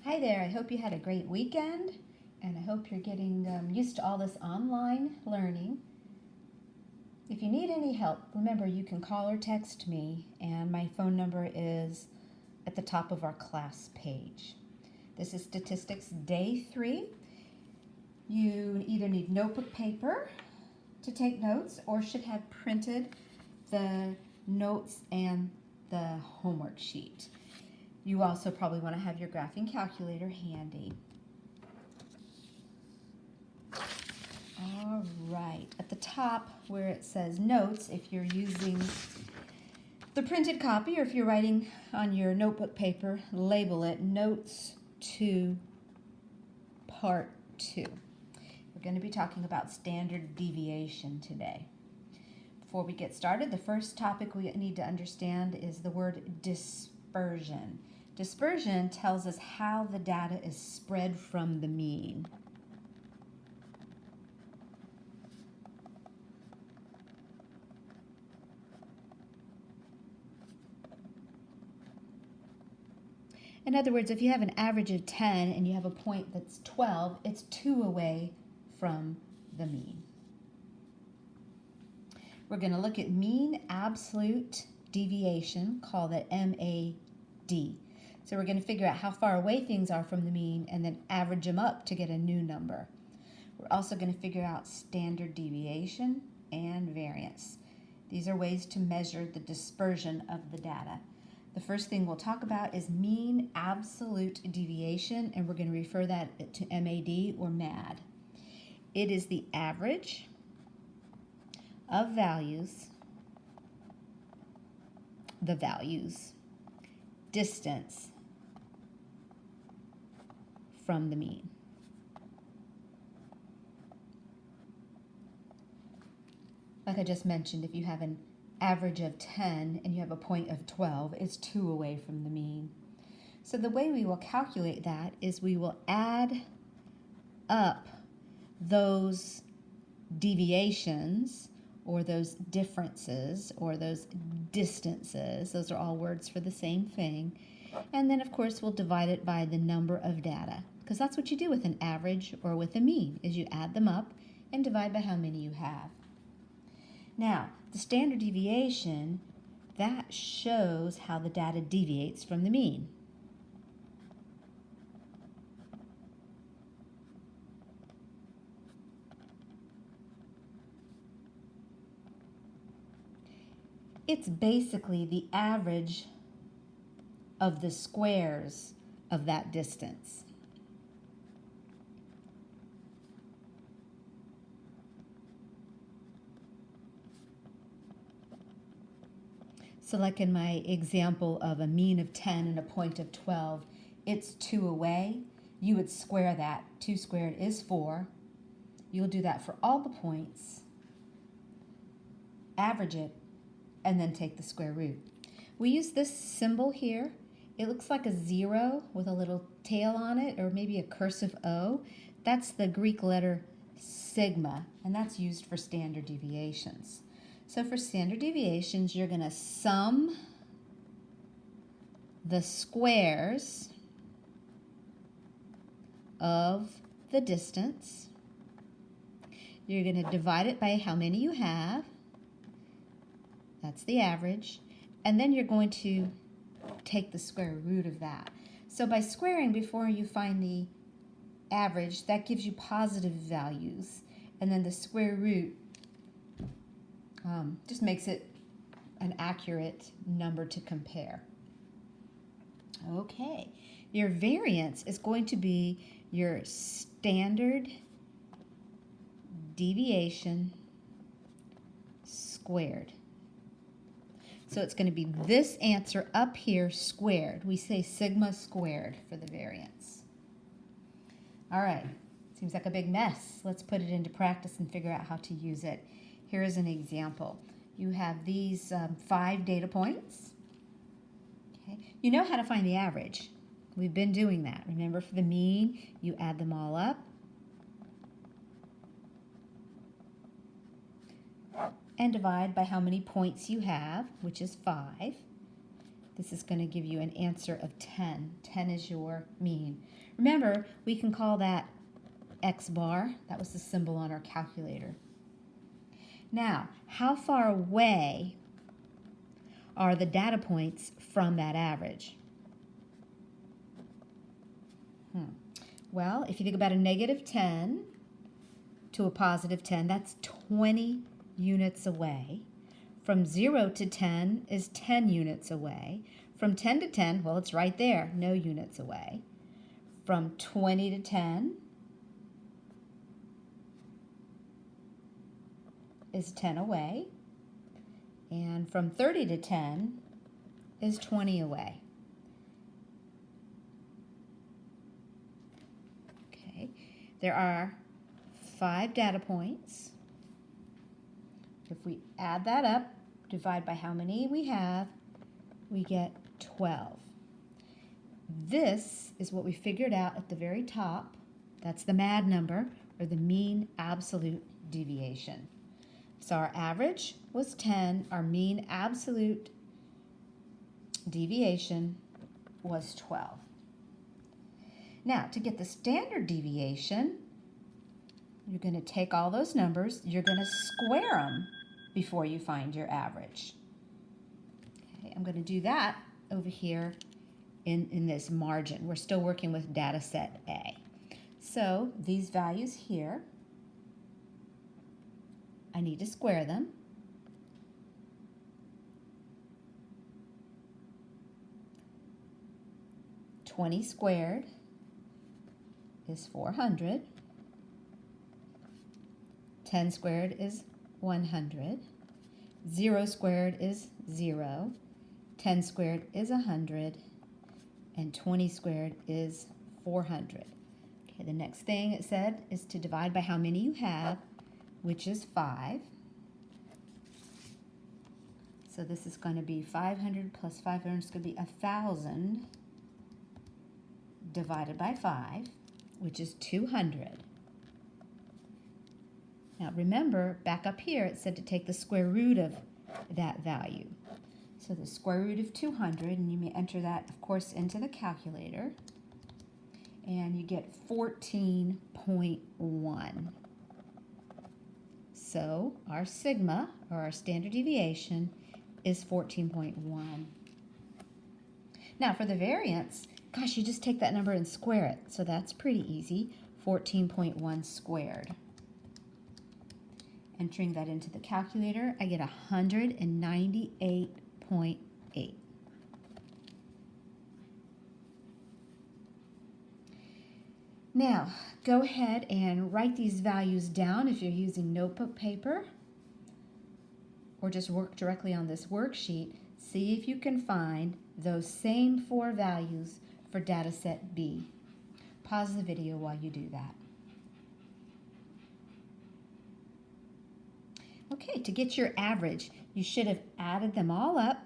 Hi there, I hope you had a great weekend and I hope you're getting used to all this online learning. If you need any help, remember you can call or text me, and my phone number is at the top of our class page. This is Statistics Day 3. You either need notebook paper to take notes or should have printed the notes and the homework sheet. You also probably want to have your graphing calculator handy. All right, at the top where it says notes, if you're using the printed copy or if you're writing on your notebook paper, label it Notes 2 Part 2. We're going to be talking about standard deviation today. Before we get started, the first topic we need to understand is the word dispersion. Dispersion tells us how the data is spread from the mean. In other words, if you have an average of 10 and you have a point that's 12, it's 2 away from the mean. We're going to look at mean absolute deviation, call that MAD. So we're going to figure out how far away things are from the mean and then average them up to get a new number. We're also going to figure out standard deviation and variance. These are ways to measure the dispersion of the data. The first thing we'll talk about is mean absolute deviation, and we're going to refer that to MAD or MAD. It is the average of values, distance from the mean. Like I just mentioned, if you have an average of 10 and you have a point of 12, it's 2 away from the mean. So the way we will calculate that is we will add up those deviations or those differences or those distances. Those are all words for the same thing. And then of course we'll divide it by the number of data, because that's what you do with an average or with a mean, is you add them up and divide by how many you have. Now, the standard deviation, that shows how the data deviates from the mean. It's basically the average of the squares of that distance. So like in my example of a mean of 10 and a point of 12, it's 2 away. You would square that. 2 squared is 4. You'll do that for all the points, average it, and then take the square root. We use this symbol here. It looks like a 0 with a little tail on it, or maybe a cursive O. That's the Greek letter sigma, and that's used for standard deviations. So for standard deviations, you're going to sum the squares of the distance. You're going to divide it by how many you have. That's the average. And then you're going to take the square root of that. So by squaring before you find the average, that gives you positive values. And then the square root just makes it an accurate number to compare. Okay, your variance is going to be your standard deviation squared. So it's going to be this answer up here squared. We say sigma squared for the variance. All right, seems like a big mess. Let's put it into practice and figure out how to use it. Here is an example. You have these 5 data points. Okay. You know how to find the average. We've been doing that. Remember, for the mean, you add them all up. And divide by how many points you have, which is 5. This is going to give you an answer of 10. 10 is your mean. Remember, we can call that X bar. That was the symbol on our calculator. Now, how far away are the data points from that average? Well, if you think about a negative 10 to a positive 10, that's 20 units away. From 0 to 10 is 10 units away. From 10 to 10, well, it's right there, no units away. From 20 to 10 is 10 away. And from 30 to 10 is 20 away. Okay, there are 5 data points. If we add that up, divide by how many we have, we get 12. This is what we figured out at the very top. That's the MAD number, or the mean absolute deviation. So our average was 10. Our mean absolute deviation was 12. Now, to get the standard deviation, you're going to take all those numbers, you're going to square them before you find your average. Okay, I'm going to do that over here in this margin. We're still working with data set A. So these values here, I need to square them. $20 squared is 400. 10 squared is 100. 0 squared is 0. 10 squared is 100. And 20 squared is 400. Okay, the next thing it said is to divide by how many you have, which is 5. So this is going to be 500 plus 500 is going to be 1,000 divided by 5, which is 200. Now remember, back up here it said to take the square root of that value. So the square root of 200, and you may enter that, of course, into the calculator, and you get 14.1. So our sigma, or our standard deviation, is 14.1. Now for the variance, gosh, you just take that number and square it. So that's pretty easy, 14.1 squared. Entering that into the calculator, I get 198.8. Now, go ahead and write these values down if you're using notebook paper, or just work directly on this worksheet. See if you can find those same 4 values for data set B. Pause the video while you do that. Okay, to get your average, you should have added them all up.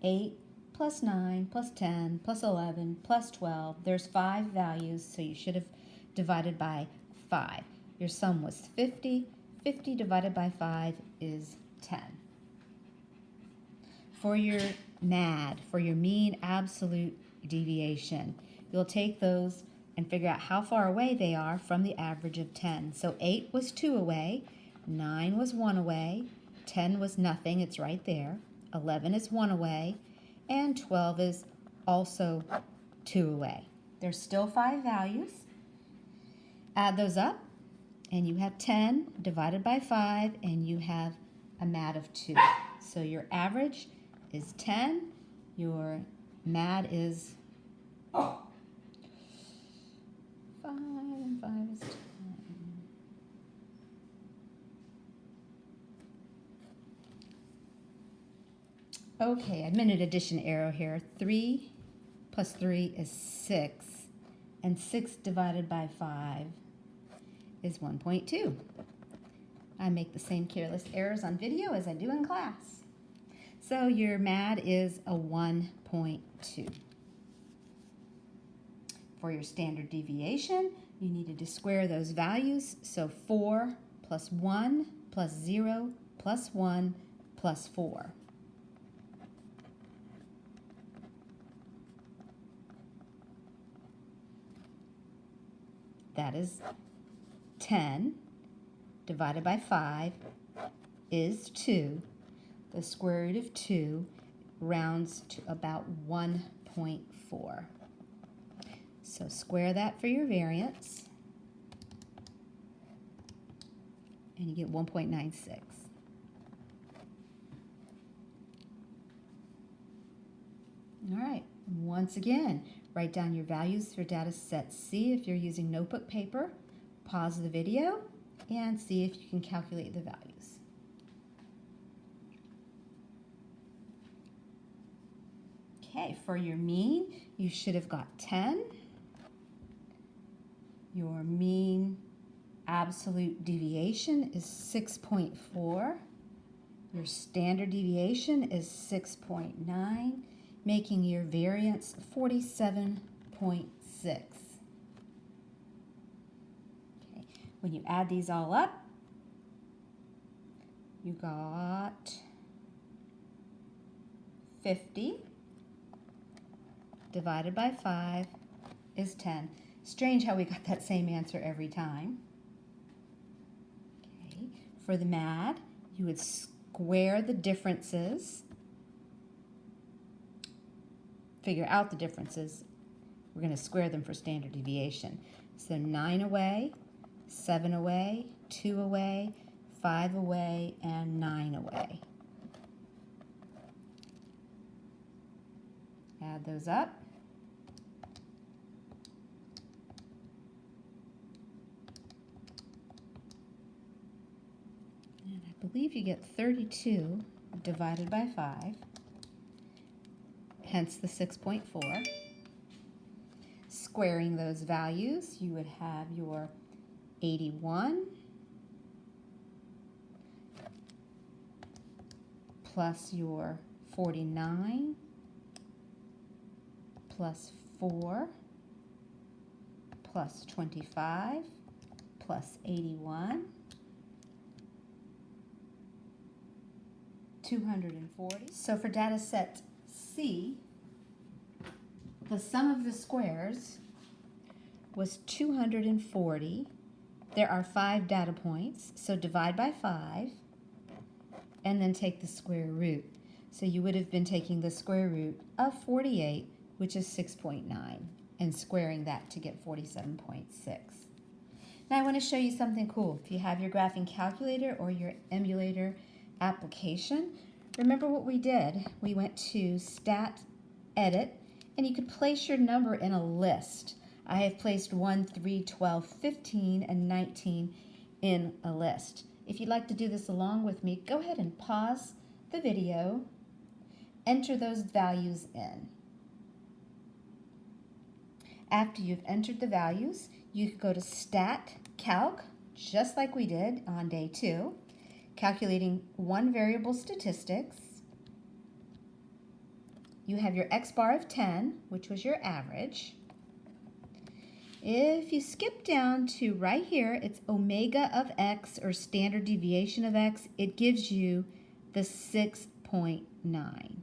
8 plus 9 plus 10 plus 11 plus 12. There's 5 values, so you should have divided by 5. Your sum was 50. 50 divided by 5 is 10. For your MAD, for your mean absolute deviation, you'll take those and figure out how far away they are from the average of 10. So 8 was 2 away. 9 was 1 away, 10 was nothing, it's right there, 11 is 1 away, and 12 is also 2 away. There's still 5 values. Add those up, and you have 10 divided by 5, and you have a MAD of 2. So your average is 10, your MAD is 5, and 5 is 10. Okay, a minute addition arrow here. 3 plus 3 is 6, and 6 divided by 5 is 1.2. I make the same careless errors on video as I do in class. So your MAD is a 1.2. For your standard deviation, you needed to square those values. So 4 plus 1 plus 0 plus 1 plus 4. that is 10, divided by 5 is 2. The square root of 2 rounds to about 1.4. So square that for your variance, and you get 1.96. All right, once again, write down your values for data set C if you're using notebook paper. Pause the video and see if you can calculate the values. Okay, for your mean, you should have got 10. Your mean absolute deviation is 6.4. Your standard deviation is 6.9, making your variance 47.6. Okay. When you add these all up, you got 50 divided by 5 is 10. Strange how we got that same answer every time. Okay. For the MAD, you would square the differences, figure out the differences. We're going to square them for standard deviation. So 9 away, 7 away, 2 away, 5 away, and 9 away. Add those up. And I believe you get 32 divided by 5, hence the 6.4. Squaring those values, you would have your 81 plus your 49 plus 4 plus 25 plus 81, 240. So for data set C, the sum of the squares was 240. There are 5 data points, so divide by 5 and then take the square root. So you would have been taking the square root of 48, which is 6.9, and squaring that to get 47.6. Now I want to show you something cool. If you have your graphing calculator or your emulator application, remember what we did. We went to Stat, Edit, and you could place your number in a list. I have placed 1, 3, 12, 15, and 19 in a list. If you'd like to do this along with me, go ahead and pause the video, enter those values in. After you've entered the values, you can go to Stat Calc, just like we did on day 2, calculating one variable statistics. You have your X bar of 10, which was your average. If you skip down to right here, it's omega of X, or standard deviation of X. It gives you the 6.9.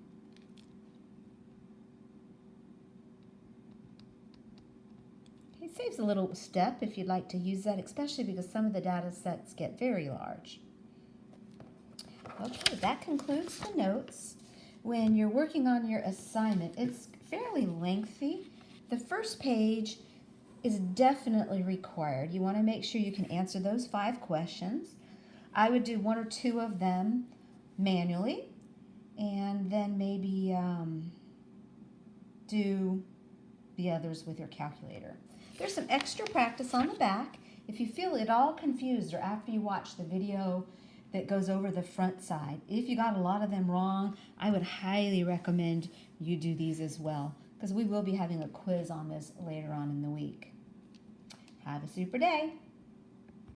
It saves a little step if you'd like to use that, especially because some of the data sets get very large. Okay, that concludes the notes. When you're working on your assignment, it's fairly lengthy. The first page is definitely required. You want to make sure you can answer those 5 questions. I would do 1 or 2 of them manually, and then maybe do the others with your calculator. There's some extra practice on the back. If you feel at all confused, or after you watch the video that goes over the front side, if you got a lot of them wrong, I would highly recommend you do these as well, because we will be having a quiz on this later on in the week. Have a super day.